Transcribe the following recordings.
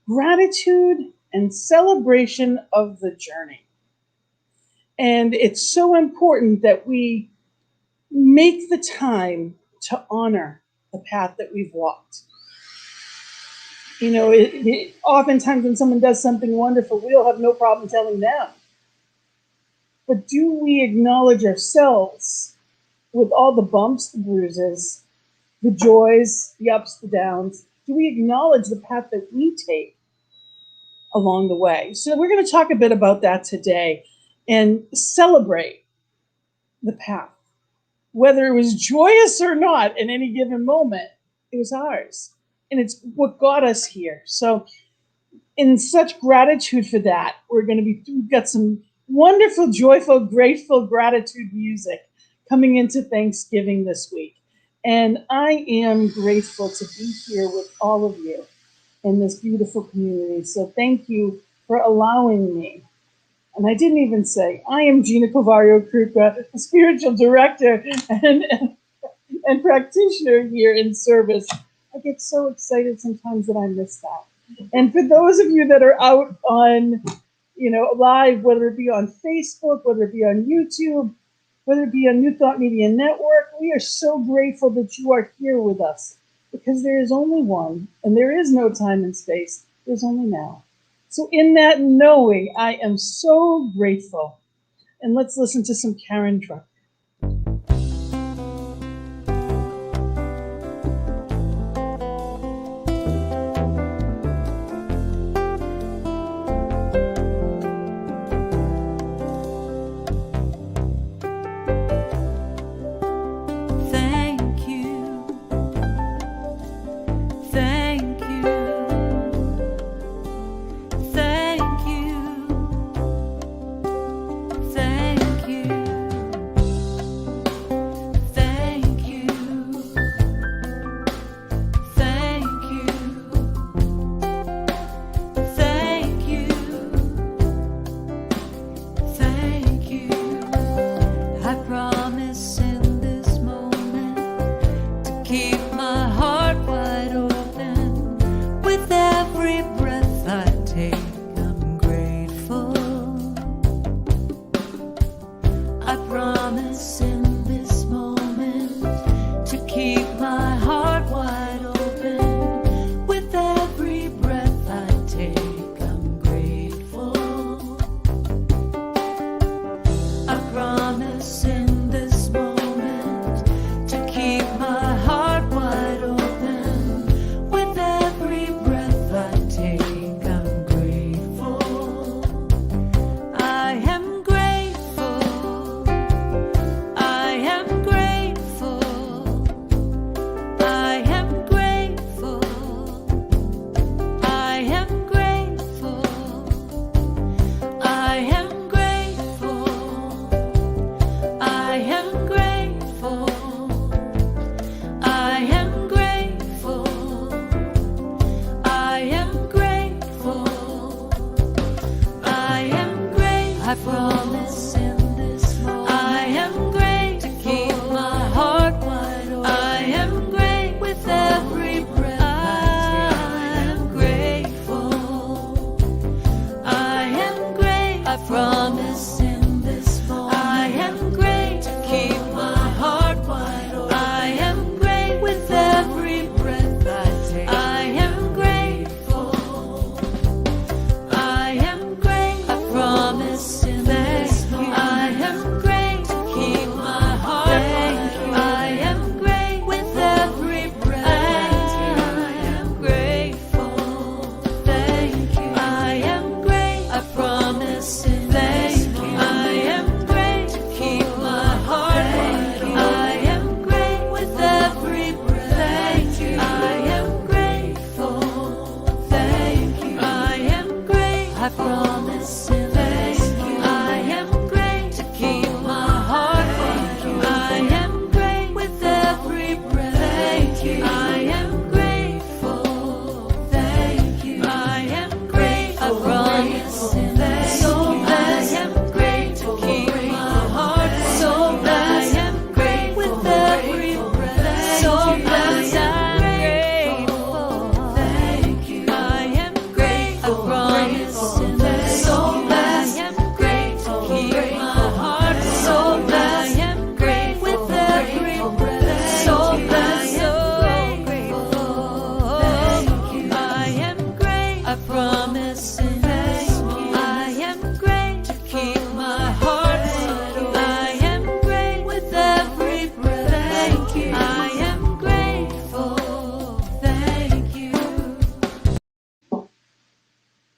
gratitude and celebration of the journey. And it's so important that we make the time to honor the path that we've walked. You know, oftentimes when someone does something wonderful, we'll have no problem telling them. But do we acknowledge ourselves with all the bumps, the bruises, the joys, the ups, the downs? Do we acknowledge the path that we take along the way? So we're going to talk a bit about that today and celebrate the path. Whether it was joyous or not in any given moment, it was ours. And it's what got us here. So in such gratitude for that, we've got some wonderful, joyful, grateful gratitude music coming into Thanksgiving this week. And I am grateful to be here with all of you in this beautiful community. So thank you for allowing me. And I didn't even say, I am Gina Colvario Krupka, the spiritual director and practitioner here in service. I get so excited sometimes that I miss that. And for those of you that are out on, live, whether it be on Facebook, whether it be on YouTube, whether it be on New Thought Media Network, we are so grateful that you are here with us, because there is only one, and there is no time and space. There's only now. So in that knowing, I am so grateful. And let's listen to some Karen Truck.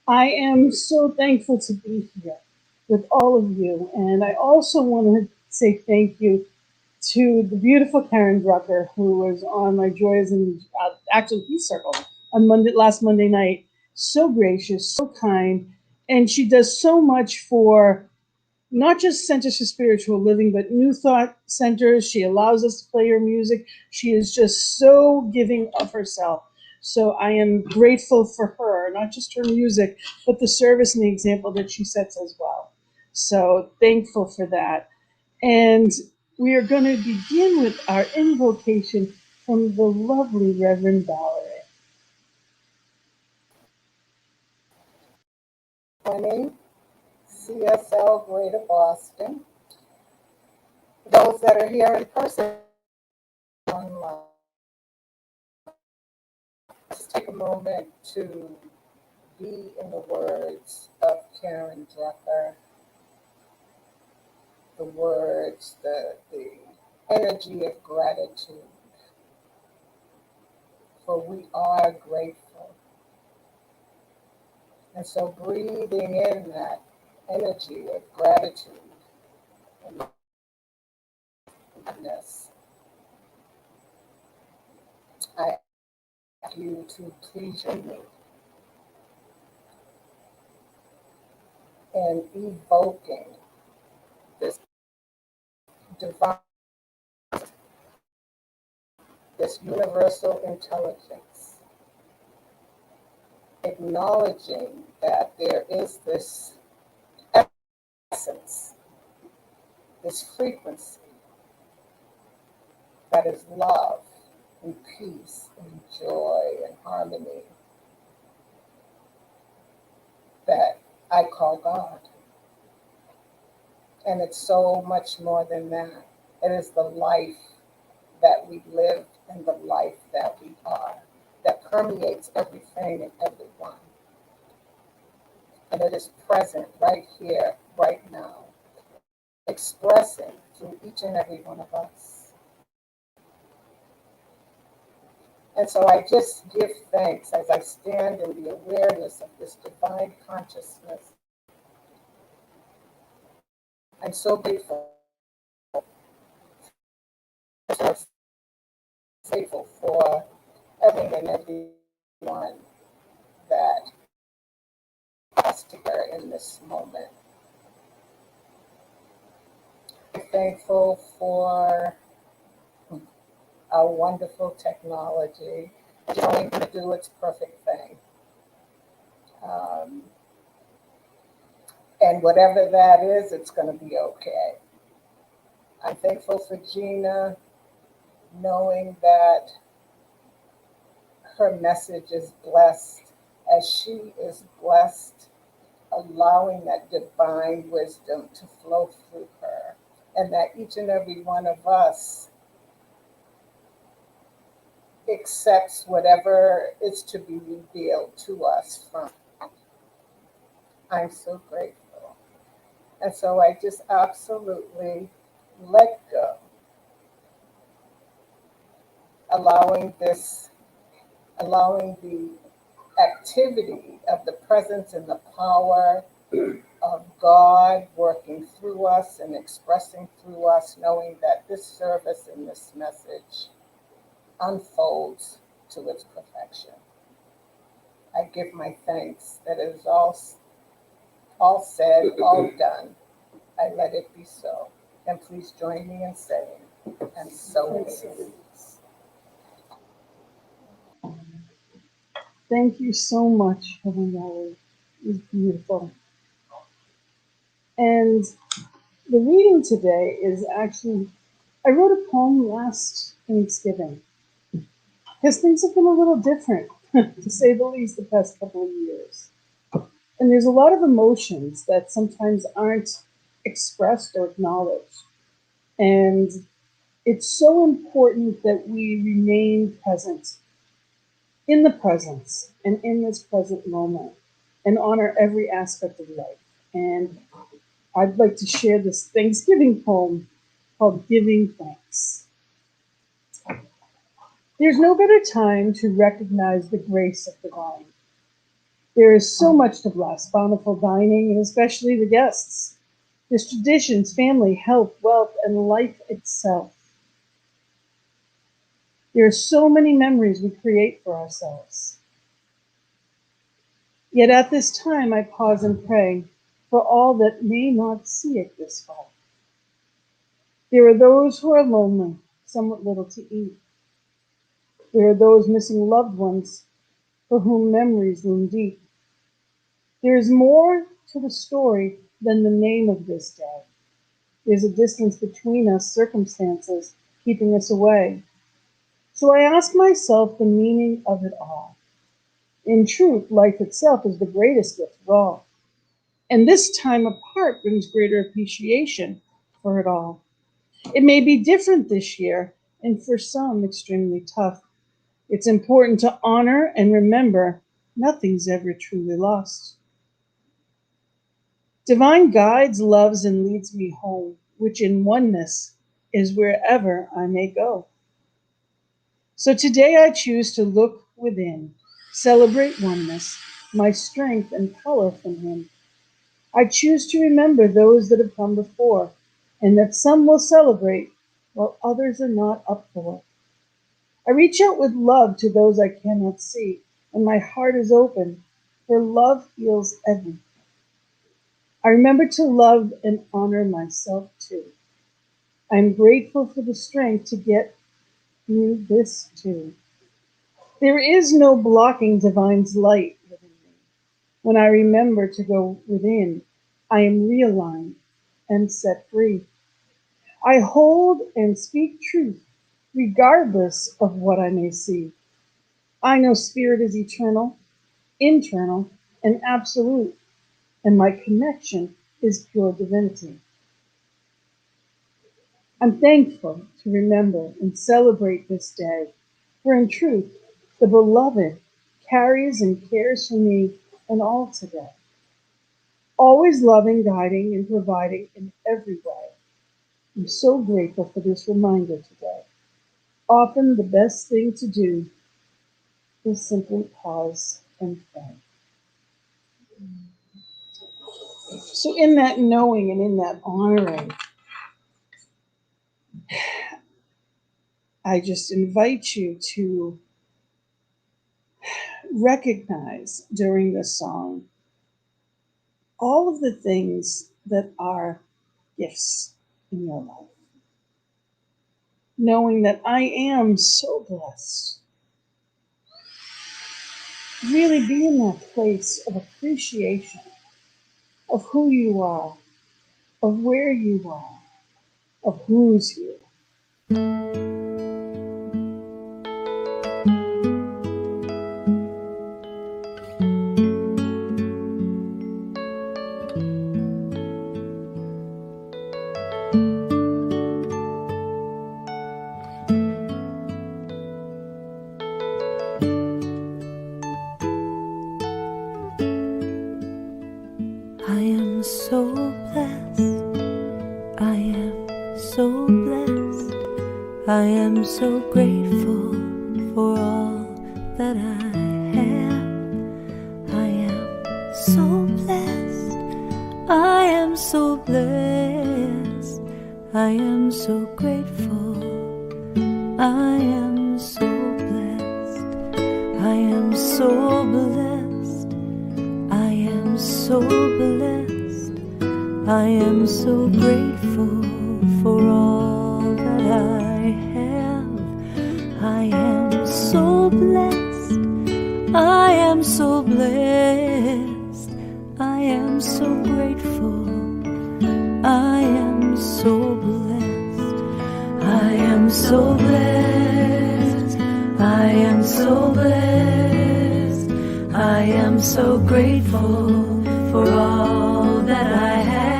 I am so thankful to be here with all of you. And I also want to say thank you to the beautiful Karen Drucker, who was on my Joys and actually Peace Circle on last Monday night. So gracious, so kind, and she does so much for not just Centers for Spiritual Living, but New Thought Centers. She allows us to play her music. She is just so giving of herself. So I am grateful for her, not just her music, but the service and the example that she sets as well. So thankful for that. And we are going to begin with our invocation from the lovely Reverend Valerie. Morning, CSL Greater Boston. Those that are here in person online, let's take a moment to be in the words of Karen Drucker, the words, the energy of gratitude, for we are grateful. And so breathing in that energy of gratitude and kindness, I ask you to please join me in evoking this divine, this universal intelligence, acknowledging that there is this essence, this frequency that is love and peace and joy and harmony that I call God. And it's so much more than that. It is the life that we live and the life that we are that permeates everything and everyone. And it is present right here, right now, expressing through each and every one of us. And so I just give thanks as I stand in the awareness of this divine consciousness. I'm so grateful, so grateful for everything and everyone that us together in this moment. I'm thankful for our wonderful technology trying to do its perfect thing. Um, and whatever that is, it's going to be okay. I'm thankful for Gina, knowing that her message is blessed as she is blessed, allowing that divine wisdom to flow through her, and that each and every one of us accepts whatever is to be revealed to us from. I'm so grateful. And so I just absolutely let go, allowing this, allowing the activity of the presence and the power of God working through us and expressing through us, knowing that this service and this message unfolds to its perfection. I give my thanks that it is all said, all done. I let it be so. And please join me in saying, and so it is. Thank you so much, Reverend Valerie. It was beautiful. And the reading today is actually, I wrote a poem last Thanksgiving because things have been a little different, to say the least, the past couple of years. And there's a lot of emotions that sometimes aren't expressed or acknowledged. And it's so important that we remain present in the presence and in this present moment and honor every aspect of life. And I'd like to share this Thanksgiving poem called Giving Thanks. There's no better time to recognize the grace of the vine, There is so much to bless, bountiful dining, and especially the guests. There's traditions, family, health, wealth, and life itself. There are so many memories we create for ourselves. Yet at this time I pause and pray for all that may not see it this far. There are those who are lonely, some with little to eat. There are those missing loved ones for whom memories loom deep. There is more to the story than the name of this day. There's a distance between us, circumstances keeping us away. So I ask myself the meaning of it all. In truth, life itself is the greatest gift of all. And this time apart brings greater appreciation for it all. It may be different this year, and for some, extremely tough. It's important to honor and remember nothing's ever truly lost. Divine guides, loves, and leads me home, which in oneness is wherever I may go. So today I choose to look within, celebrate oneness, my strength and power from Him. I choose to remember those that have come before, and that some will celebrate while others are not up for. I reach out with love to those I cannot see, and my heart is open, for love heals everything. I remember to love and honor myself too. I am grateful for the strength to get through this too. There is no blocking Divine's light within me. When I remember to go within, I am realigned and set free. I hold and speak truth regardless of what I may see. I know spirit is eternal, internal, and absolute, and my connection is pure divinity. I'm thankful to remember and celebrate this day, for in truth, the beloved carries and cares for me and all today. Always loving, guiding, and providing in every way. I'm so grateful for this reminder today. Often the best thing to do is simply pause and thank. So in that knowing and in that honoring, I just invite you to recognize during this song all of the things that are gifts in your life. Knowing that I am so blessed. Really be in that place of appreciation of who you are, of where you are, of who's you. I am so blessed. I am so blessed. I am so grateful for all that I have. I am so blessed. I am so blessed. I am so grateful. I am so blessed. I am so blessed. I am so blessed. I am so grateful for all that I have. I am so blessed. I am so blessed. I am so grateful. I am so blessed. I am so blessed. I am so blessed. I am so grateful for all that I have.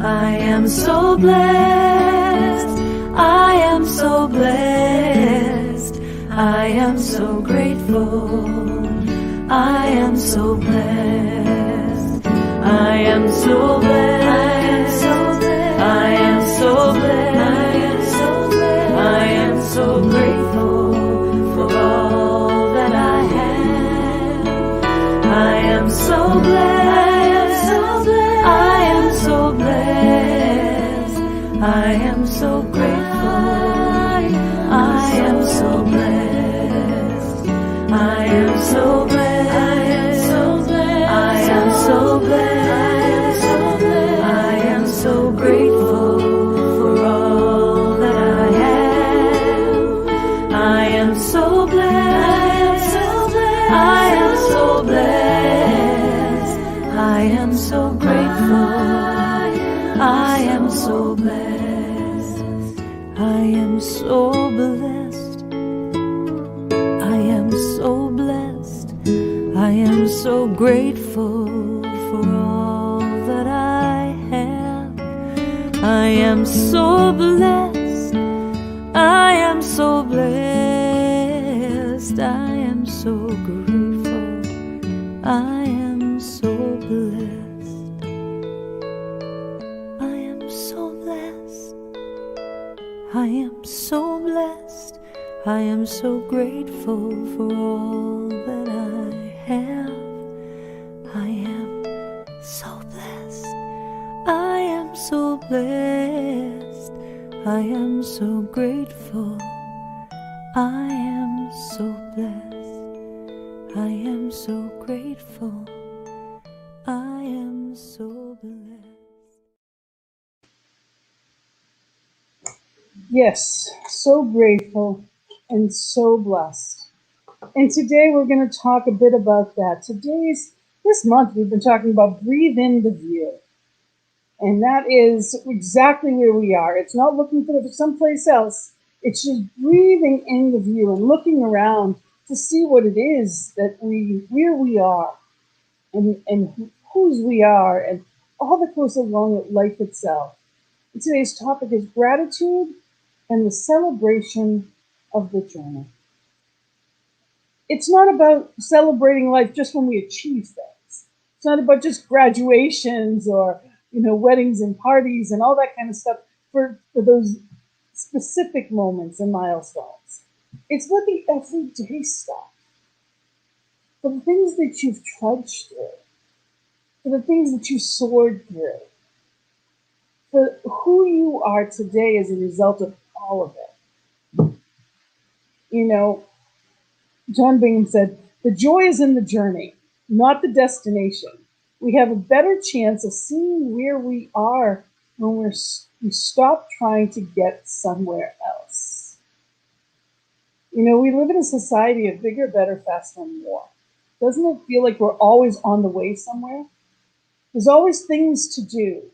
I am so blessed. I am so blessed. I am so grateful. I am so blessed. I am so blessed. I am so blessed. I am so grateful for all that I have. am so blessed. I am so blessed. I am so grateful. I am so blessed. I am so blessed. I am so blessed. I am so grateful for all that I have. I am so blessed. I am so blessed. I am so grateful. I am so blessed. I am so blessed. I am so blessed. I am so grateful for all that I have. I am so blessed. I am so blessed. I am so grateful. I am so blessed. I am so blessed. I am so blessed. I am so grateful for all that I have. I am so blessed. I am so blessed. I am so grateful. I am so blessed. I am so grateful. I am so blessed. Yes, so grateful and so blessed. And today we're going to talk a bit about that. This month we've been talking about breathe in the view. And that is exactly where we are. It's not looking for someplace else. It's just breathing in the view and looking around to see what it is where we are and whose we are and all that goes along with life itself. And today's topic is gratitude and the celebration of the journey. It's not about celebrating life just when we achieve things. It's not about just graduations or weddings and parties and all that kind of stuff for those specific moments and milestones. It's about the everyday stuff, for the things that you've trudged through, for the things that you soared through, for who you are today as a result of all of it. John Bingham said, "The joy is in the journey, not the destination. We have a better chance of seeing where we are when we stop trying to get somewhere else." We live in a society of bigger, better, faster, and more. Doesn't it feel like we're always on the way somewhere? There's always things to do,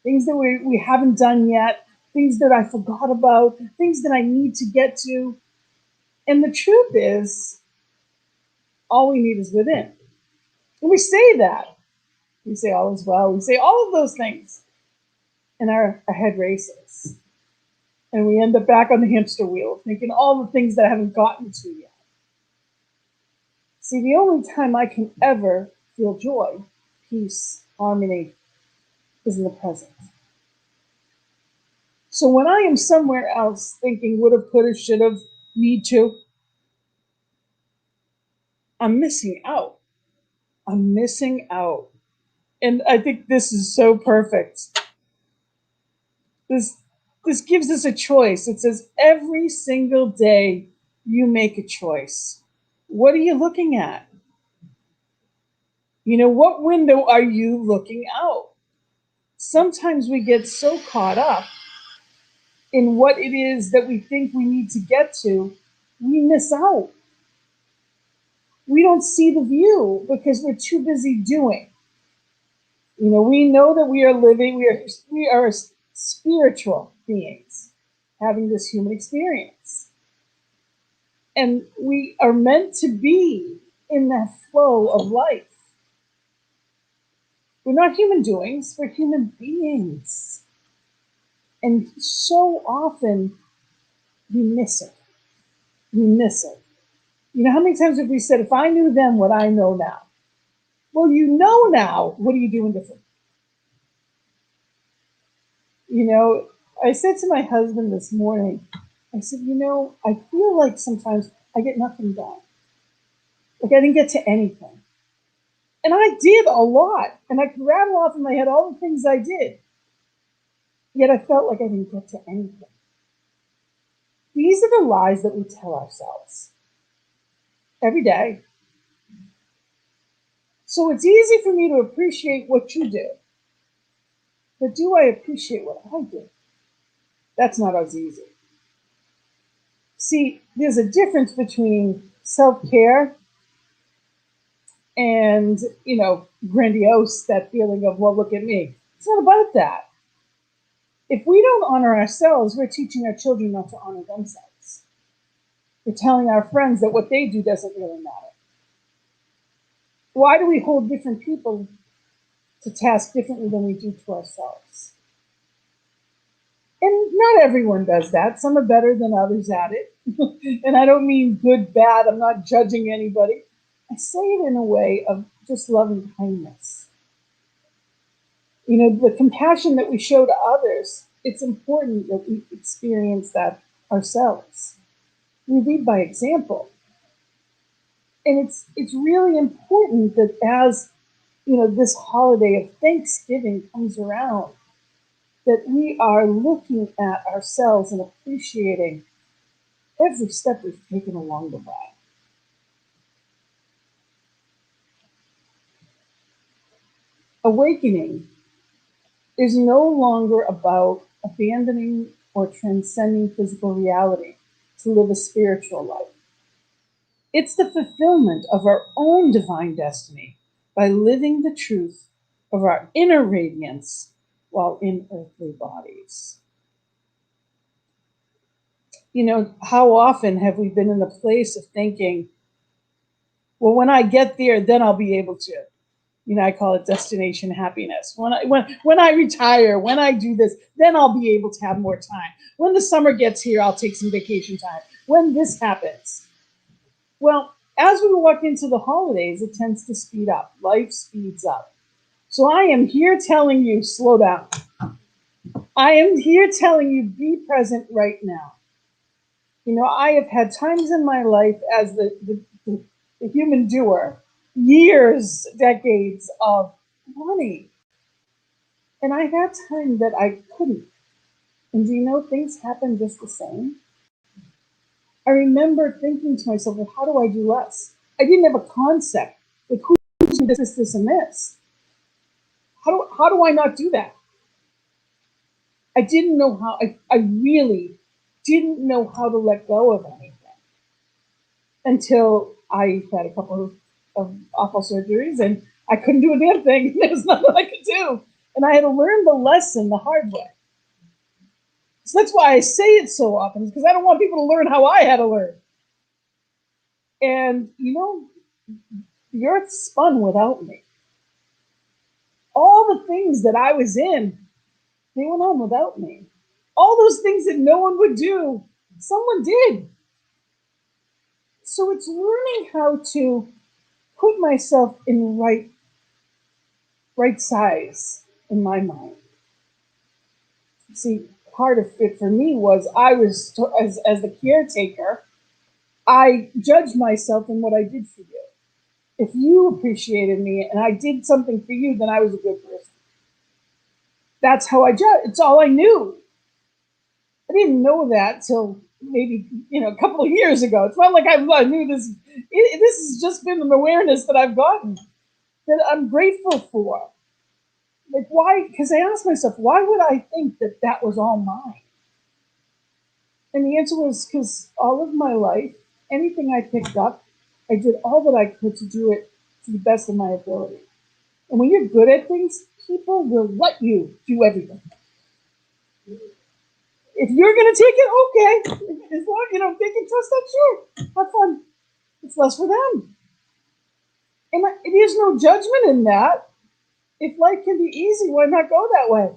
things that we haven't done yet, things that I forgot about, things that I need to get to. And the truth is, all we need is within. And we say that. We say all is well. We say all of those things. And our head races. And we end up back on the hamster wheel, thinking all the things that I haven't gotten to yet. See, the only time I can ever feel joy, peace, harmony, is in the present. So when I am somewhere else thinking would have, could have, should have, need to, I'm missing out. I'm missing out. And I think this is so perfect. This gives us a choice. It says every single day you make a choice. What are you looking at? What window are you looking out? Sometimes we get so caught up in what it is that we think we need to get to, we miss out. We don't see the view because we're too busy doing. We know that we are living, we are spiritual beings having this human experience. And we are meant to be in that flow of life. We're not human doings, we're human beings. And so often we miss it. We miss it. How many times have we said, if I knew then what I know now? Well, you know now, what are you doing different? I said to my husband this morning, I said, I feel like sometimes I get nothing done. Like I didn't get to anything. And I did a lot. And I could rattle off in my head all the things I did. Yet I felt like I didn't get to anything. These are the lies that we tell ourselves every day. So it's easy for me to appreciate what you do. But do I appreciate what I do? That's not as easy. See, there's a difference between self-care and, grandiose, that feeling of, well, look at me. It's not about that. If we don't honor ourselves, we're teaching our children not to honor themselves. We're telling our friends that what they do doesn't really matter. Why do we hold different people to task differently than we do to ourselves? And not everyone does that. Some are better than others at it. And I don't mean good, bad. I'm not judging anybody. I say it in a way of just loving kindness. The compassion that we show to others, it's important that we experience that ourselves. We lead by example. And it's really important that as this holiday of Thanksgiving comes around, that we are looking at ourselves and appreciating every step we've taken along the way. Awakening is no longer about abandoning or transcending physical reality to live a spiritual life. It's the fulfillment of our own divine destiny by living the truth of our inner radiance while in earthly bodies. How often have we been in the place of thinking, well, when I get there, then I'll be able to. I call it destination happiness. When I retire, when I do this, then I'll be able to have more time. When the summer gets here, I'll take some vacation time. When this happens. Well, as we walk into the holidays, it tends to speed up. Life speeds up. So I am here telling you, slow down. I am here telling you, be present right now. I have had times in my life as the human doer, years, decades of money. And I had time that I couldn't. And things happen just the same. I remember thinking to myself, well, how do I do less? I didn't have a concept. Like, who's doing this, and this? How do I not do that? I didn't know how. I really didn't know how to let go of anything until I had a couple of awful surgeries and I couldn't do a damn thing. There was nothing I could do. And I had to learn the lesson the hard way. So that's why I say it so often, because I don't want people to learn how I had to learn. And, the earth spun without me. All the things that I was in, they went on without me. All those things that no one would do, someone did. So it's learning how to put myself in right size in my mind. See, part of it for me was I was, as the caretaker, I judged myself in what I did for you. If you appreciated me and I did something for you, then I was a good person. That's how I judge. It's all I knew. I didn't know that till maybe a couple of years ago. It's not like I knew this. This has just been an awareness that I've gotten that I'm grateful for. Like, why? Because I asked myself, why would I think that that was all mine? And the answer was because all of my life, anything I picked up, I did all that I could to do it to the best of my ability. And when you're good at things, people will let you do everything. If you're going to take it, okay. As long they can trust that, sure. Have fun. It's less for them. And there's no judgment in that. If life can be easy, why not go that way?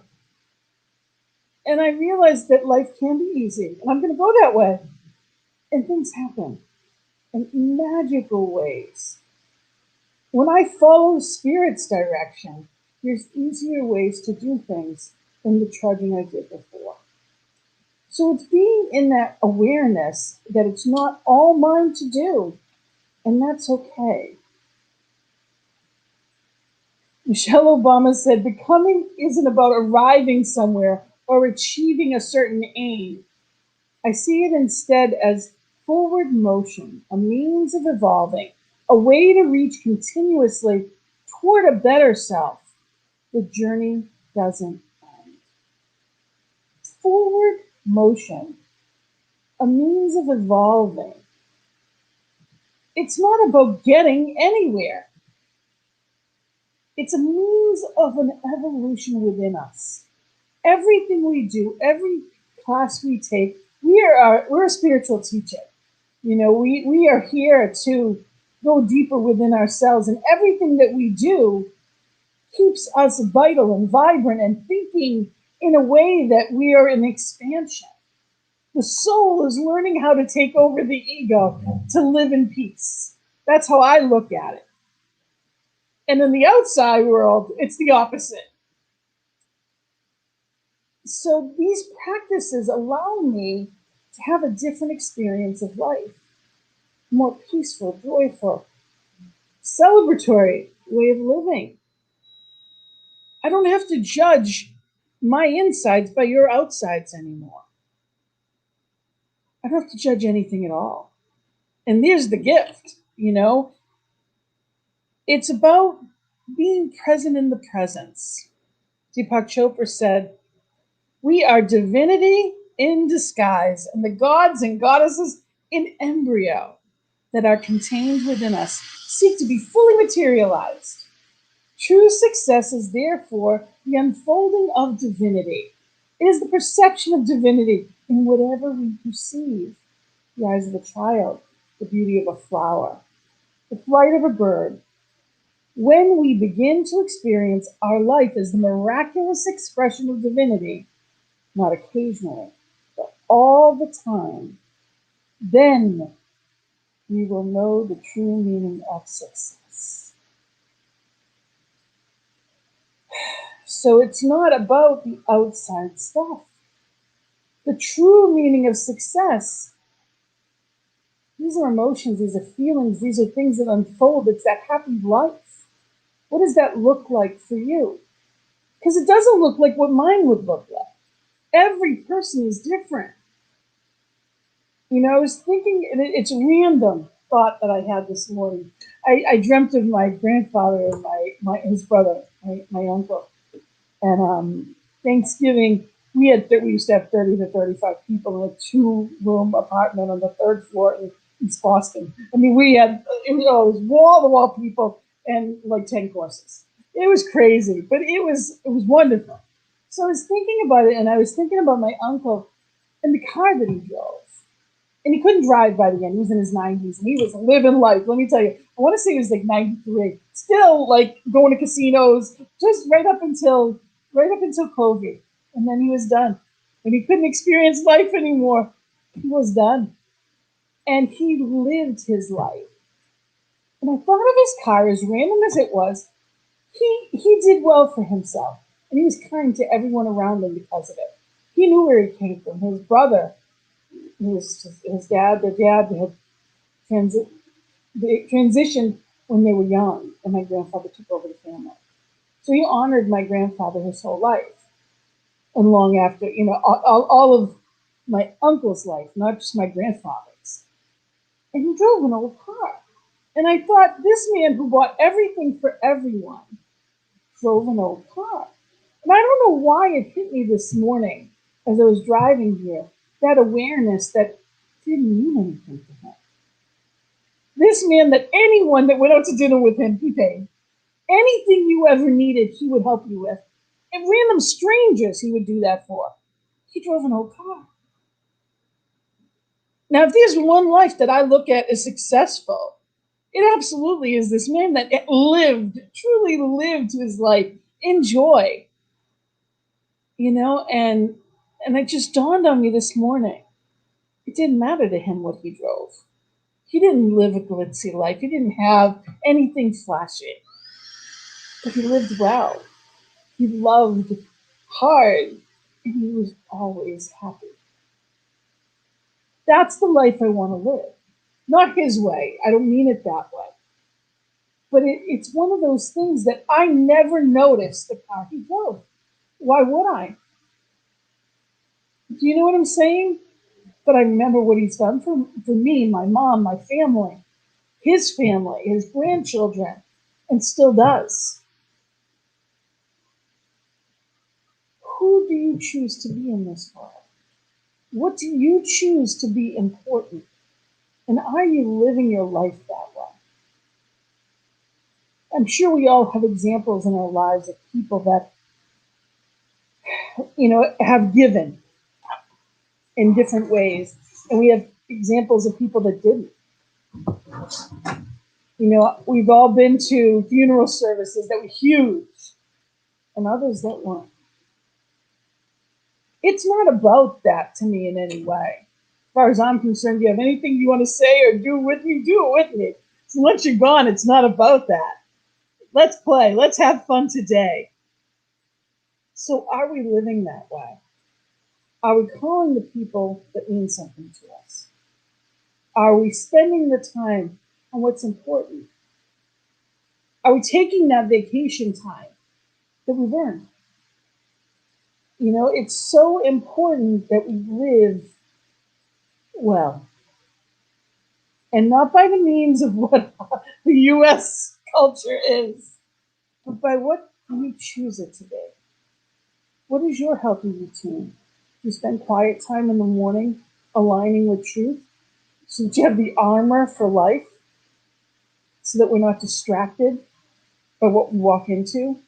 And I realized that life can be easy, and I'm going to go that way. And things happen in magical ways. When I follow Spirit's direction, there's easier ways to do things than the trudging I did before. So it's being in that awareness that it's not all mine to do, and that's okay. Michelle Obama said, becoming isn't about arriving somewhere or achieving a certain aim. I see it instead as forward motion, a means of evolving, a way to reach continuously toward a better self. The journey doesn't end. Forward motion, a means of evolving. It's not about getting anywhere. It's a means of an evolution within us. Everything we do, every class we take, we're a spiritual teacher. We are here to go deeper within ourselves, and everything that we do keeps us vital and vibrant and thinking in a way that we are in expansion. The soul is learning how to take over the ego to live in peace. That's how I look at it. And in the outside world, it's the opposite. So these practices allow me to have a different experience of life, more peaceful, joyful, celebratory way of living. I don't have to judge my insides by your outsides anymore. I don't have to judge anything at all. And there's the gift. It's about being present in the presence. Deepak Chopra said, we are divinity in disguise, and the gods and goddesses in embryo that are contained within us seek to be fully materialized. True success is therefore the unfolding of divinity. It is the perception of divinity in whatever we perceive. The eyes of a child, the beauty of a flower, the flight of a bird. When we begin to experience our life as the miraculous expression of divinity, not occasionally, but all the time, then we will know the true meaning of success. So it's not about the outside stuff. The true meaning of success, these are emotions, these are feelings, these are things that unfold. It's that happy life. What does that look like for you? Because it doesn't look like what mine would look like. Every person is different. I was thinking, it's a random thought that I had this morning. I dreamt of my grandfather and his brother, my uncle. And Thanksgiving, we used to have 30 to 35 people in a 2-room apartment on the 3rd floor in East Boston. I mean, we had, it was wall-to-wall people and like 10 courses. It was crazy, but it was wonderful. So I was thinking about it, and I was thinking about my uncle and the car that he drove. And he couldn't drive by the end. He was in his 90s, and he was living life. Let me tell you, I want to say he was like 93, still like going to casinos, just right up until COVID, and then he was done. When he couldn't experience life anymore, he was done, and he lived his life. And I thought of his car, as random as it was. He did well for himself, and he was kind to everyone around him because of it. He knew where he came from. His brother, his dad, their dad had they transitioned when they were young, and my grandfather took over the family. So he honored my grandfather his whole life, and long after, all of my uncle's life, not just my grandfather's. And he drove an old car. And I thought, this man who bought everything for everyone drove an old car. And I don't know why it hit me this morning as I was driving here, that awareness that didn't mean anything to him. This man, that anyone that went out to dinner with him, he paid. Anything you ever needed, he would help you with. And random strangers, he would do that for. He drove an old car. Now, if there's one life that I look at as successful, it absolutely is this man that truly lived his life in joy. And it just dawned on me this morning. It didn't matter to him what he drove. He didn't live a glitzy life. He didn't have anything flashy. But he lived well. He loved hard. And he was always happy. That's the life I want to live. Not his way. I don't mean it that way. But it's one of those things that I never noticed the car he drove. Why would I? Do you know what I'm saying? But I remember what he's done for me, my mom, my family, his grandchildren, and still does. Who do you choose to be in this world? What do you choose to be important? And are you living your life that way? I'm sure we all have examples in our lives of people that, have given in different ways. And we have examples of people that didn't. We've all been to funeral services that were huge and others that weren't. It's not about that to me in any way. As far as I'm concerned, you have anything you want to say or do with me, do it with me. So once you're gone, it's not about that. Let's play. Let's have fun today. So are we living that way? Are we calling the people that mean something to us? Are we spending the time on what's important? Are we taking that vacation time that we've earned? It's so important that we live well. And not by the means of what the US culture is, but by what you choose it to be. What is your healthy routine? Do you spend quiet time in the morning aligning with truth so that you have the armor for life, so that we're not distracted by what we walk into?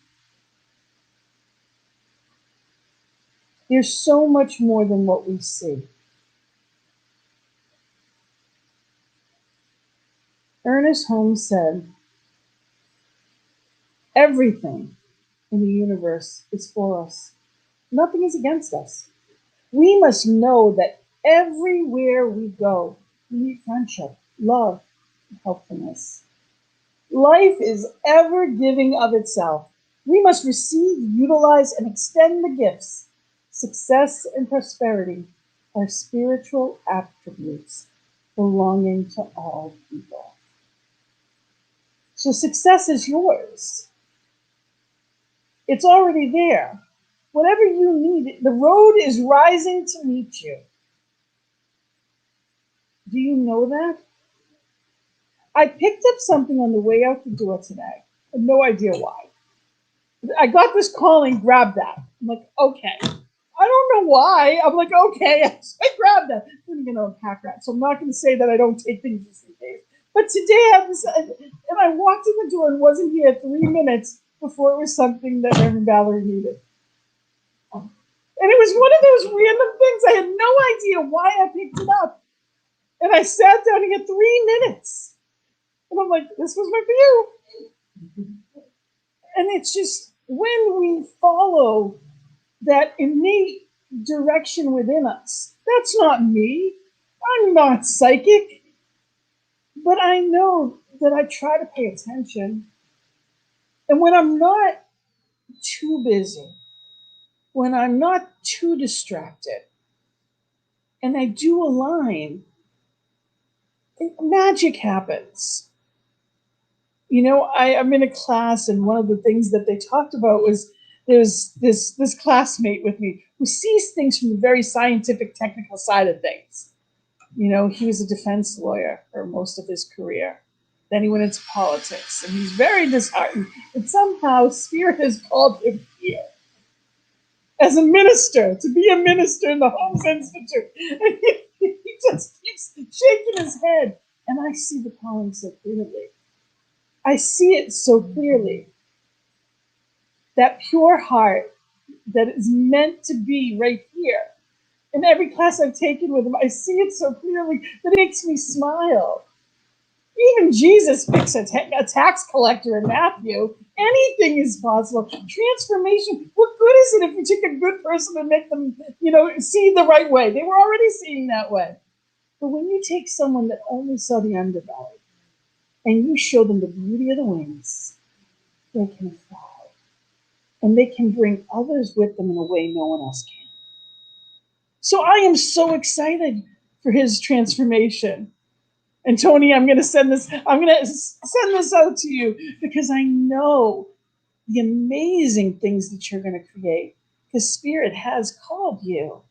There's so much more than what we see. Ernest Holmes said, everything in the universe is for us. Nothing is against us. We must know that everywhere we go, we need friendship, love, and helpfulness. Life is ever giving of itself. We must receive, utilize, and extend the gifts. Success and prosperity are spiritual attributes belonging to all people. So success is yours. It's already there. Whatever you need, the road is rising to meet you. Do you know that? I picked up something on the way out the door today. I have no idea why. I got this call and grabbed that. I'm like, okay. I don't know why. I'm like, okay. I grabbed that. I'm going to unpack that. So I'm not going to say that I don't take things just in case. But today I was, and I walked in the door and wasn't here 3 minutes before it was something that Reverend Valerie needed. And it was one of those random things. I had no idea why I picked it up. And I sat down and had 3 minutes. And I'm like, this was meant for you. And it's just when we follow that innate direction within us, that's not me. I'm not psychic. But I know that I try to pay attention. And when I'm not too busy, when I'm not too distracted, and I do align, magic happens. I'm in a class, and one of the things that they talked about was there's this classmate with me who sees things from the very scientific, technical side of things. He was a defense lawyer for most of his career. Then he went into politics, and he's very disheartened. And somehow Spirit has called him here as a minister, to be a minister in the Holmes Institute. And he just keeps shaking his head. And I see the calling so clearly. I see it so clearly. That pure heart that is meant to be right here. In every class I've taken with him, I see it so clearly that it makes me smile. Even Jesus picks a tax collector in Matthew. Anything is possible. Transformation. What good is it if you take a good person and make them, see the right way? They were already seeing that way. But when you take someone that only saw the underbelly and you show them the beauty of the wings, they can fly. And they can bring others with them in a way no one else can. So I am so excited for his transformation. And Tony, I'm going to send this out to you because I know the amazing things that you're going to create because Spirit has called you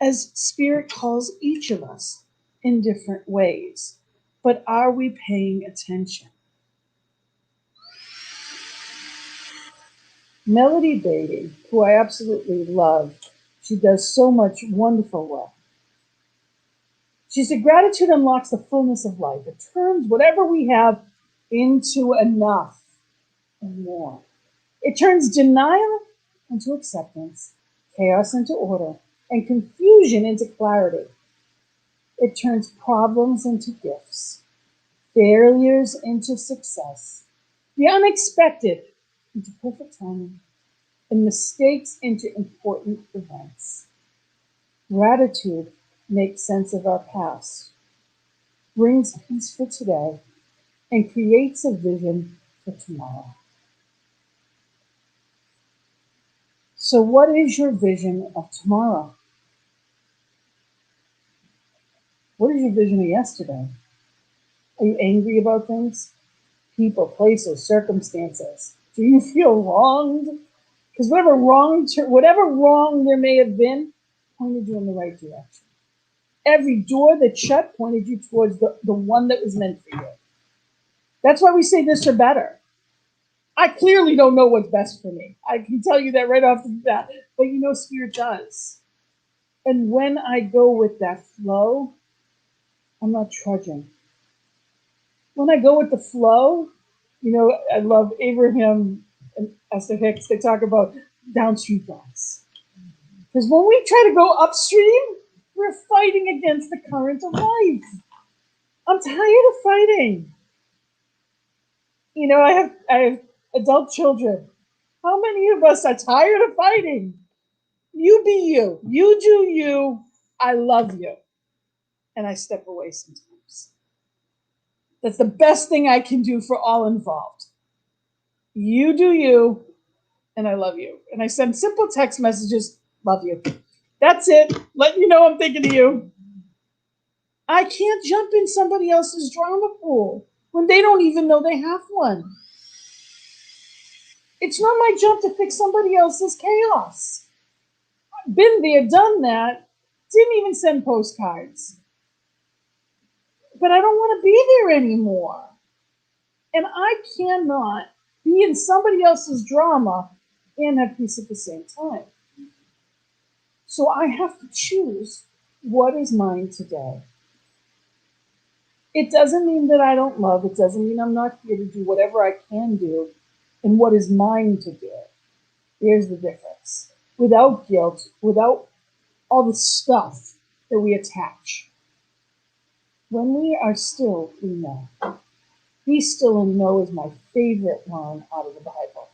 as Spirit calls each of us in different ways. But are we paying attention? Melody Beatty, who I absolutely love, she does so much wonderful work. She said, gratitude unlocks the fullness of life. It turns whatever we have into enough and more. It turns denial into acceptance, chaos into order, and confusion into clarity. It turns problems into gifts, failures into success, the unexpected into perfect timing, and mistakes into important events. Gratitude makes sense of our past, brings peace for today, and creates a vision for tomorrow. So, what is your vision of tomorrow? What is your vision of yesterday? Are you angry about things? People, places, circumstances? Do you feel wronged? Because whatever wrong there may have been, pointed you in the right direction. Every door that shut pointed you towards the one that was meant for you. That's why we say this or better. I clearly don't know what's best for me. I can tell you that right off the bat. But you know, Spirit does. And when I go with that flow, I'm not trudging. When I go with the flow, you know, I love Abraham and Esther Hicks. They talk about downstream thoughts. Because when we try to go upstream, we're fighting against the current of life. I'm tired of fighting. You know, I have adult children. How many of us are tired of fighting? You be you. You do you. I love you. And I step away sometimes. That's the best thing I can do for all involved. You do you, and I love you. And I send simple text messages, love you. That's it. Letting you know I'm thinking of you. I can't jump in somebody else's drama pool when they don't even know they have one. It's not my job to fix somebody else's chaos. I've been there, done that, didn't even send postcards. But I don't want to be there anymore. And I cannot be in somebody else's drama and have peace at the same time. So I have to choose what is mine today. It doesn't mean that I don't love. It doesn't mean I'm not here to do whatever I can do and what is mine to do. Here's the difference. Without guilt, without all the stuff that we attach. When we are still, we know. Be still and know is my favorite line out of the Bible.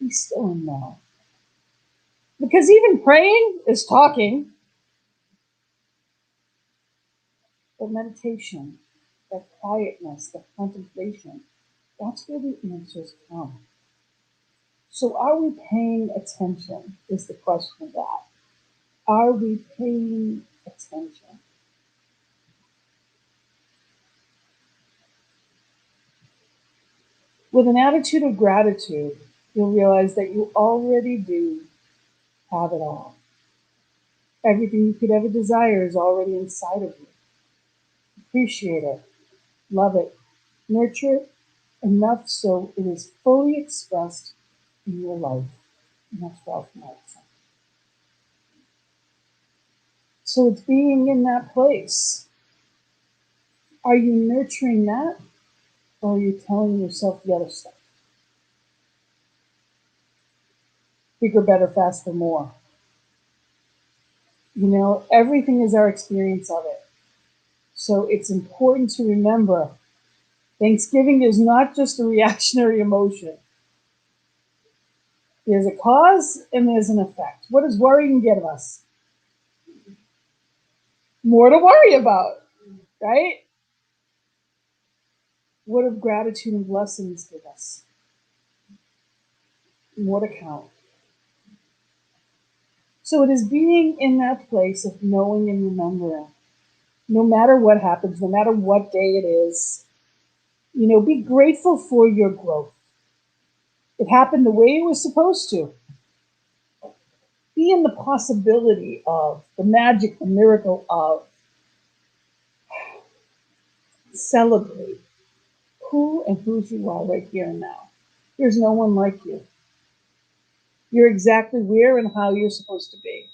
Be still and know. Because even praying is talking. But meditation, that quietness, that contemplation, that's where the answers come. So are we paying attention is the question of that. Are we paying attention? With an attitude of gratitude, you'll realize that you already do have it all. Everything you could ever desire is already inside of you. Appreciate it, love it, nurture it enough so it is fully expressed in your life. And that's Ralph Madison. So it's being in that place. Are you nurturing that, or are you telling yourself the other stuff? Bigger, better, faster, more. You know, everything is our experience of it. So it's important to remember Thanksgiving is not just a reactionary emotion. There's a cause and there's an effect. What does worrying get of us? More to worry about, right? What do gratitude and blessings give us? More to count. So it is being in that place of knowing and remembering no matter what happens, no matter what day it is. You know, be grateful for your growth. It happened the way it was supposed to. Be in the possibility of, the magic, the miracle of. Celebrate who and whose you are right here and now. There's no one like you. You're exactly where and how you're supposed to be.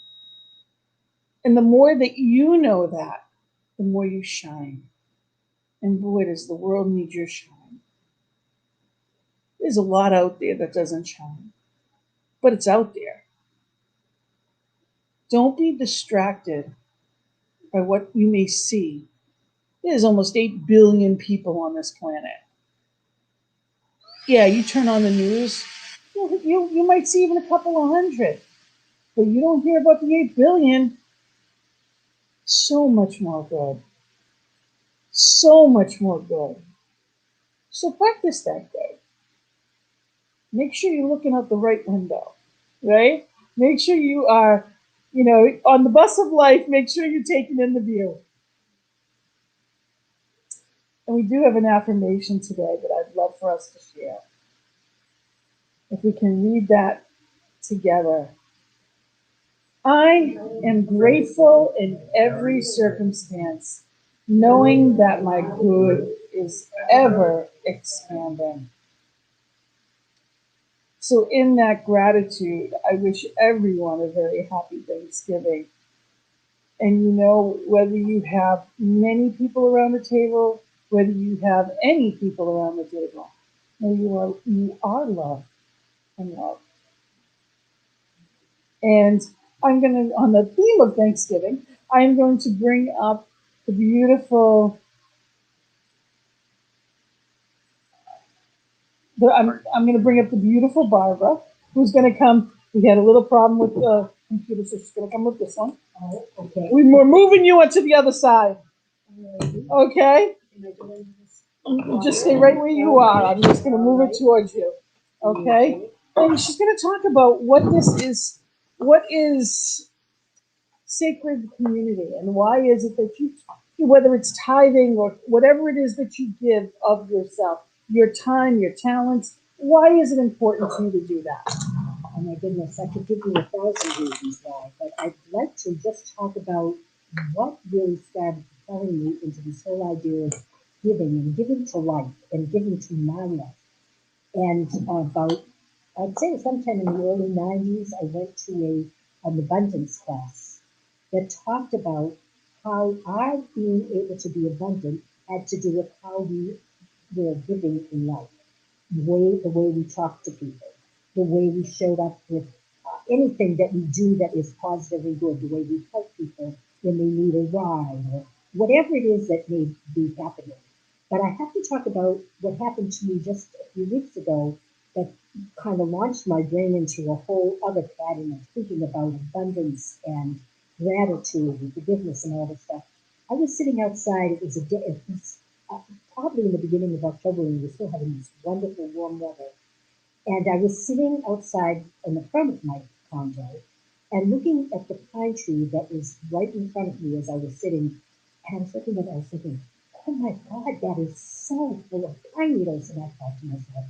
And the more that you know that, the more you shine. And boy, does the world need your shine. There's a lot out there that doesn't shine, but it's out there. Don't be distracted by what you may see. There's almost 8 billion people on this planet. Yeah, you turn on the news, you might see even a couple of hundred, but you don't hear about the 8 billion. So much more good. So much more good. So practice that good. Make sure you're looking out the right window, right? Make sure you are, on the bus of life, make sure you're taking in the view. And we do have an affirmation today that I'd love for us to share. If we can read that together. I am grateful in every circumstance, knowing that my good is ever expanding. So, in that gratitude, I wish everyone a very happy Thanksgiving. And whether you have many people around the table, whether you have any people around the table, you are loved and loved. And I'm going to, on the theme of Thanksgiving, I'm going to bring up the beautiful, I'm going to bring up the beautiful Barbara, who's going to come. We had a little problem with the computer, so she's going to come with this one. Oh, okay. We're moving you onto the other side. Okay? Just stay right where you are. I'm just going to move it towards you. Okay? And she's going to talk about what is sacred community, and why is it that whether it's tithing or whatever it is that you give of yourself, your time, your talents, why is it important to you to do that? Oh my goodness, I could give you 1,000 reasons why, but I'd like to just talk about what really started propelling me into this whole idea of giving and giving to life and giving to my life. And about, I'd say sometime in the early 90s, I went to an abundance class that talked about how our being able to be abundant had to do with how we were giving in life, the way we talk to people, the way we showed up with anything that we do that is positive and good, the way we help people when they need a ride or whatever it is that may be happening. But I have to talk about what happened to me just a few weeks ago that kind of launched my brain into a whole other pattern of thinking about abundance and gratitude and forgiveness and all this stuff. I was sitting outside. It was a day. It was probably in the beginning of October, and we were still having this wonderful warm weather. And I was sitting outside in the front of my condo and looking at the pine tree that was right in front of me as I was sitting. And I was looking at it, I was thinking, oh my God, that is so full of pine needles. And I thought to myself,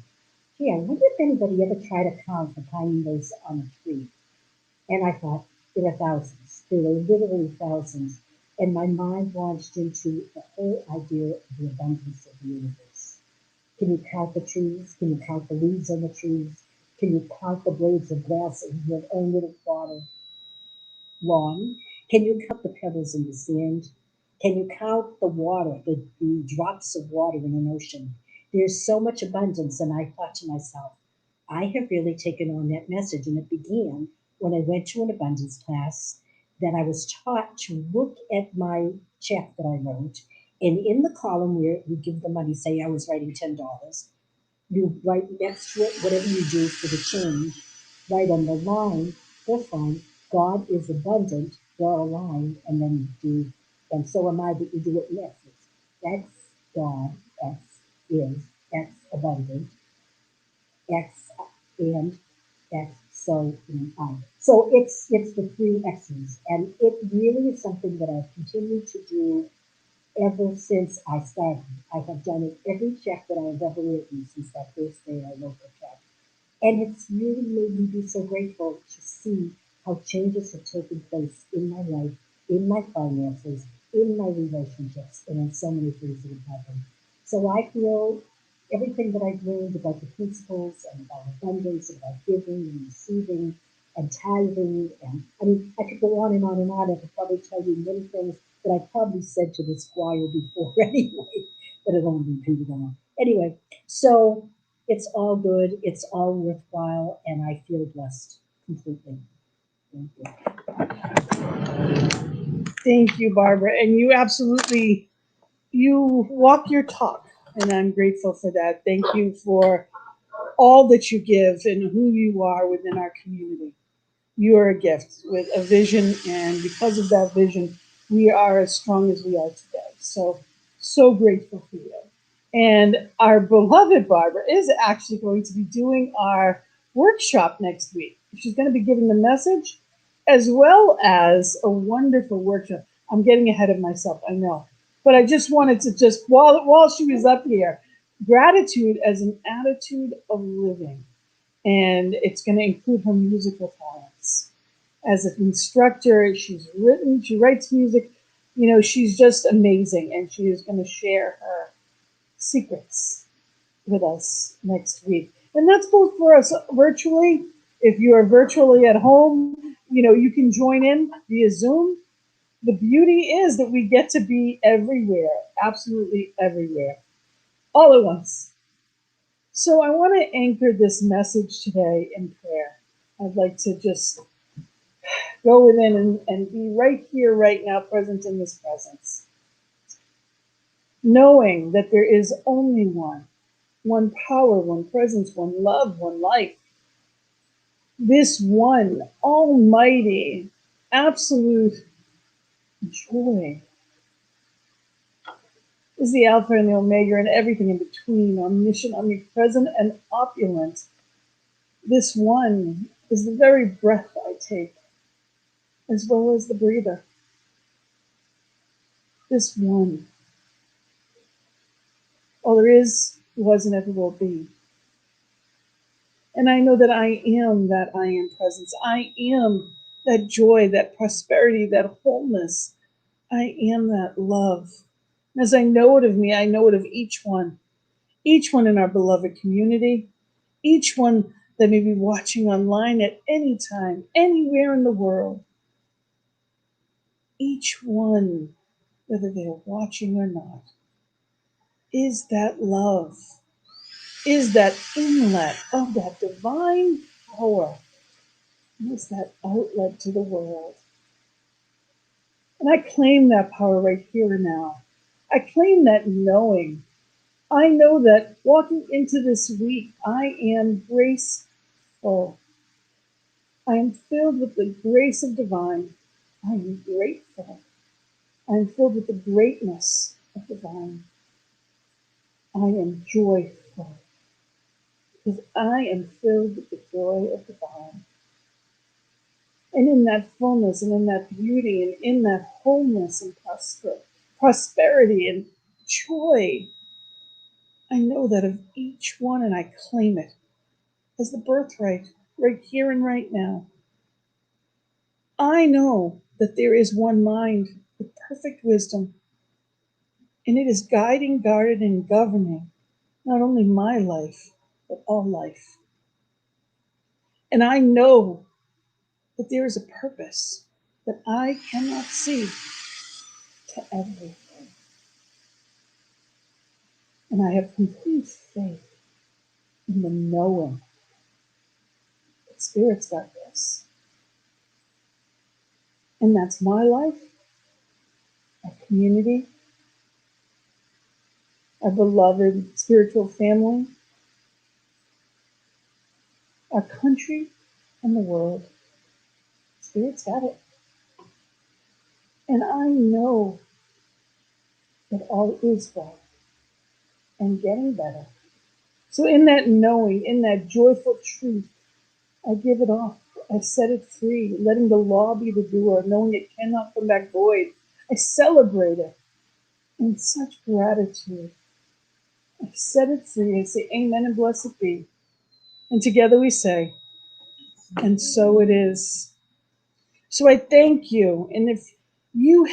gee, I wonder if anybody ever tried to count the pine needles on a tree. And I thought, there are thousands. There are literally thousands. And my mind launched into the whole idea of the abundance of the universe. Can you count the trees? Can you count the leaves on the trees? Can you count the blades of grass in your own little bottle lawn? Can you count the pebbles in the sand? Can you count the water, the drops of water in an ocean? There's so much abundance. And I thought to myself, I have really taken on that message. And it began when I went to an abundance class that I was taught to look at my check that I wrote. And in the column where we give the money, say I was writing $10, you write next to it whatever you do for the change. Right on the line, this line, God is abundant, draw a line, and then you do, and so am I, but you do it next. It's X God, X is, X abundant, X and X so am I. So it's the three X's, and it really is something that I've continued to do ever since I started. I have done it every check that I have ever written since that first day I wrote the check. And it's really made me be so grateful to see how changes have taken place in my life, in my finances, in my relationships, and in so many things that have happened. So I feel everything that I've learned about the principles and about abundance, about giving and receiving and tithing, and I mean, I could go on and on and on. I could probably tell you many things that I probably said to this choir before anyway, but it only repeated on. Anyway, so it's all good, it's all worthwhile, and I feel blessed completely. Thank you. Thank you, Barbara. And you absolutely, you walk your talk, and I'm grateful for that. Thank you for all that you give and who you are within our community. You are a gift with a vision, and because of that vision, we are as strong as we are today. So, so grateful for you. And our beloved Barbara is actually going to be doing our workshop next week. She's going to be giving the message as well as a wonderful workshop. I'm getting ahead of myself, I know. But I just wanted to just, while she was up here, gratitude as an attitude of living. And it's going to include her musical talents. As an instructor, she writes music. You know, she's just amazing. And she is going to share her secrets with us next week. And that's both for us virtually. If you are virtually at home, you know, you can join in via Zoom. The beauty is that we get to be everywhere, absolutely everywhere, all at once. So I want to anchor this message today in prayer. I'd like to just go within and be right here, right now, present in this presence, knowing that there is only one power, one presence, one love, one life. This one almighty, absolute joy is the Alpha and the Omega and everything in between, omniscient, omnipresent, and opulent. This one is the very breath I take, as well as the breather. This one, all there is, was, and ever will be. And I know that I am that I am presence. I am that joy, that prosperity, that wholeness. I am that love. As I know it of me, I know it of each one in our beloved community, each one that may be watching online at any time, anywhere in the world. Each one, whether they're watching or not, is that love, is that inlet of that divine power, is that outlet to the world. And I claim that power right here and now. I claim that knowing. I know that walking into this week, I am graceful. I am filled with the grace of divine. I am grateful. I am filled with the greatness of divine. I am joyful because I am filled with the joy of divine. And in that fullness and in that beauty and in that wholeness and prosperity and joy, I know that of each one and I claim it as the birthright right here and right now. I know that there is one mind with perfect wisdom, and it is guiding, guarding, and governing not only my life, but all life. And I know that there is a purpose that I cannot see to everything. And I have complete faith in the knowing that Spirit's got this. And that's my life, our community, our beloved spiritual family, our country, and the world. Spirit's got it. And I know that all is well and getting better. So in that knowing, in that joyful truth, I give it off. I set it free, letting the law be the doer, knowing it cannot come back void. I celebrate it in such gratitude. I set it free. I say amen and blessed be. And together we say, and so it is. So I thank you. And if you've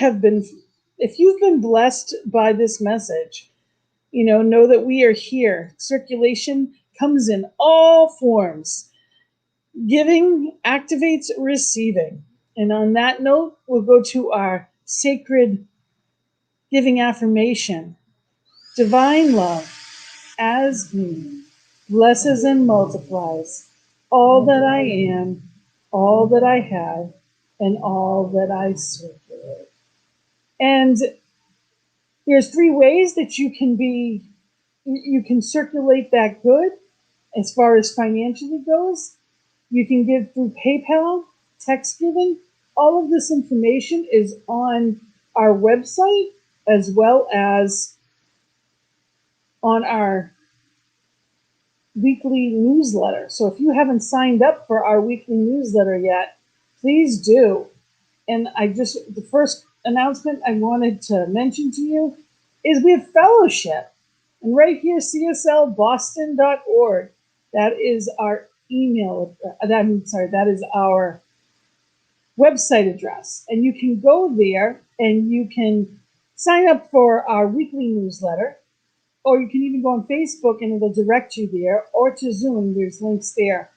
been blessed by this message, know that we are here. Circulation comes in all forms. Giving activates receiving. And on that note, we'll go to our sacred giving affirmation. Divine love, as me, blesses and multiplies all that I am, all that I have, and all that I circulate. And there's 3 ways that you can circulate that good as far as financially goes. You can give through PayPal, text giving. All of this information is on our website as well as on our weekly newsletter. So if you haven't signed up for our weekly newsletter yet, please do. And the first announcement I wanted to mention to you is we have fellowship. And right here, cslboston.org. That is our that is our website address. And you can go there and you can sign up for our weekly newsletter, or you can even go on Facebook and it'll direct you there, or to Zoom. There's links there.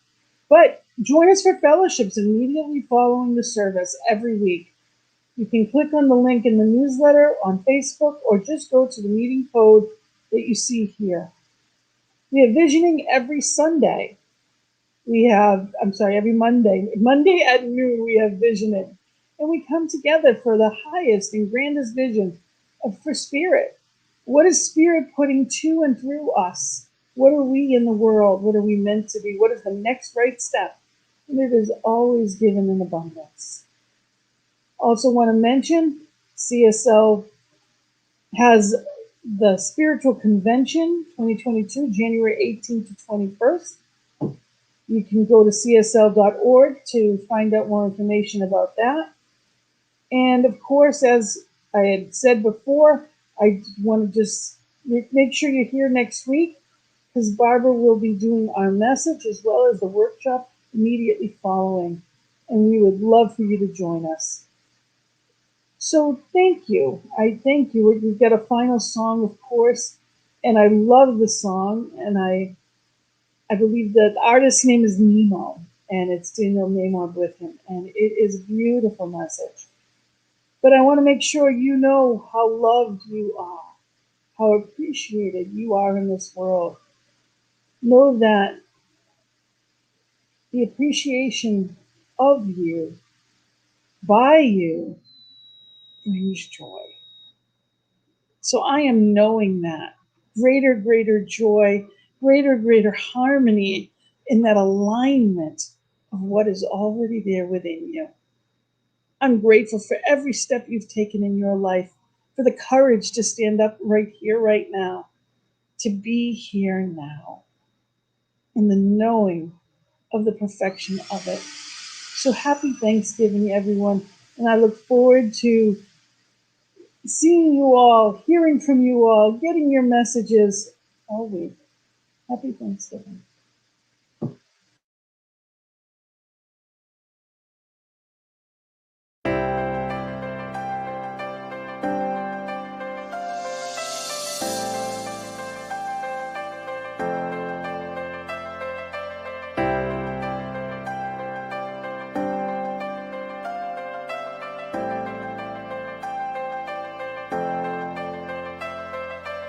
But join us for fellowships immediately following the service every week. You can click on the link in the newsletter on Facebook, or just go to the meeting code that you see here. We have visioning every Sunday. Every Monday. Monday at noon, we have visioning. And we come together for the highest and grandest vision for Spirit. What is Spirit putting to and through us? What are we in the world? What are we meant to be? What is the next right step? And it is always given in abundance. Also want to mention, CSL has the Spiritual Convention 2022, January 18th to 21st. You can go to csl.org to find out more information about that. And of course, as I had said before, I want to just make sure you're here next week, because Barbara will be doing our message as well as the workshop immediately following. And we would love for you to join us. So thank you. I thank you. We've got a final song, of course, and I love the song. And I believe that the artist's name is Nemo, and it's Daniel Maynard with him. And it is a beautiful message. But I want to make sure you know how loved you are, how appreciated you are in this world. Know that the appreciation of you, by you, brings joy. So I am knowing that greater joy, greater harmony in that alignment of what is already there within you. I'm grateful for every step you've taken in your life, for the courage to stand up right here, right now, to be here now, and the knowing of the perfection of it. So happy Thanksgiving, everyone. And I look forward to seeing you all, hearing from you all, getting your messages all week. Happy Thanksgiving.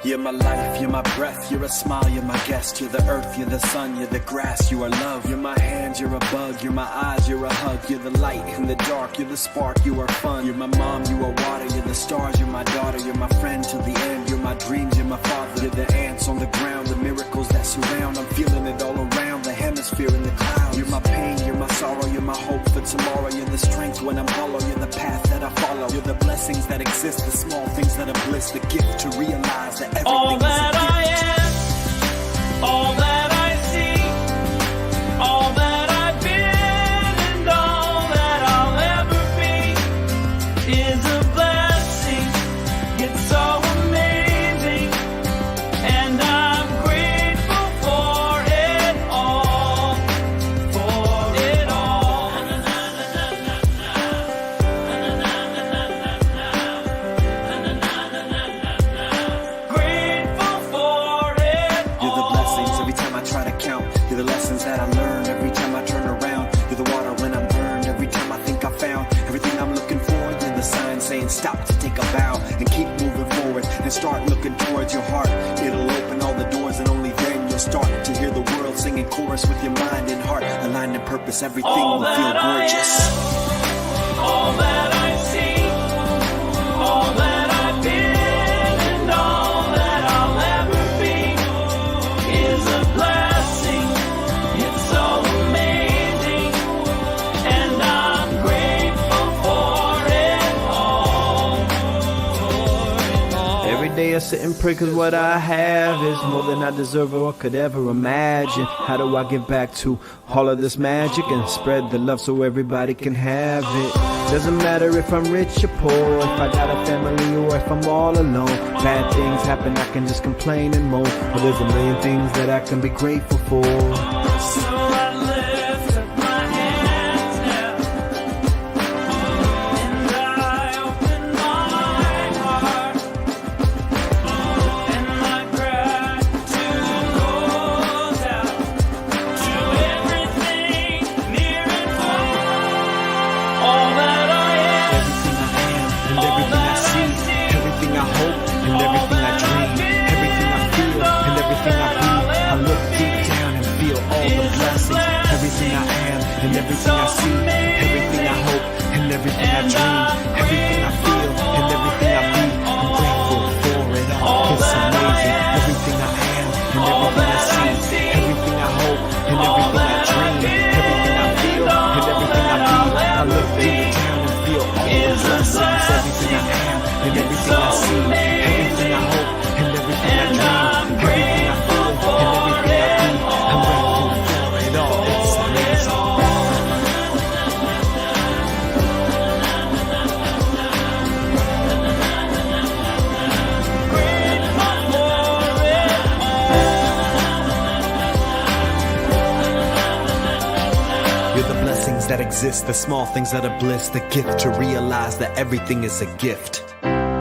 You're my life, you're my breath, you're a smile, you're my guest. You're the earth, you're the sun, you're the grass, you are love. You're my hands, you're a bug, you're my eyes, you're a hug. You're the light in the dark, you're the spark, you are fun. You're my mom, you are water, you're the stars, you're my daughter. You're my friend till the end, you're my dreams, you're my father. You're the ants on the ground, the miracles that surround. I'm feeling it all around, the hemisphere in the clouds. You're my pain, you're my sorrow, you're my hope for tomorrow. You're the strength when I'm hollow, you're the path that I follow. You're the blessings that exist, the small things that are bliss. The gift to realize that everything all is that I am, all that I see, all that I've been, and all that I'll ever be is a blessing. It's so amazing. and start looking towards your heart. It'll open all the doors and only then you'll start to hear the world singing chorus with your mind and heart. Aligned in purpose, everything All will feel that I gorgeous. all that I see, all that I've been, and all that I'll ever be is a blessing. It's so amazing, and I'm grateful for it all. Every day I sit and pray, cause what I have is more than I deserve or could ever imagine. How do I give back to all of this magic and spread the love so everybody can have it? Doesn't matter if I'm rich or poor, if I got a family or if I'm all alone. Bad things happen, I can just complain and moan, but there's a million things that I can be grateful for. So I lift up my hands now, and I open my heart, and my gratitude goes out to everything near and far. All that I am, Everything I am and everything I see, everything I hope and everything I dream, everything I feel and everything I be. I look deep down and feel all the blessings. Everything I am and everything I see, everything I hope and everything I dream, everything I feel and everything I be. I'm grateful for it all. It's amazing. Everything I am and everything I see, everything I hope and everything I dream, everything I feel and everything I be. I look deep down and feel all the blessings. Everything I am and everything I see, everything I hope and everything I dream, everything I feel and everything I be. I'm grateful for it all. It's amazing. You're the blessings that exist, the small things that are bliss, the gift to realize that everything is a gift.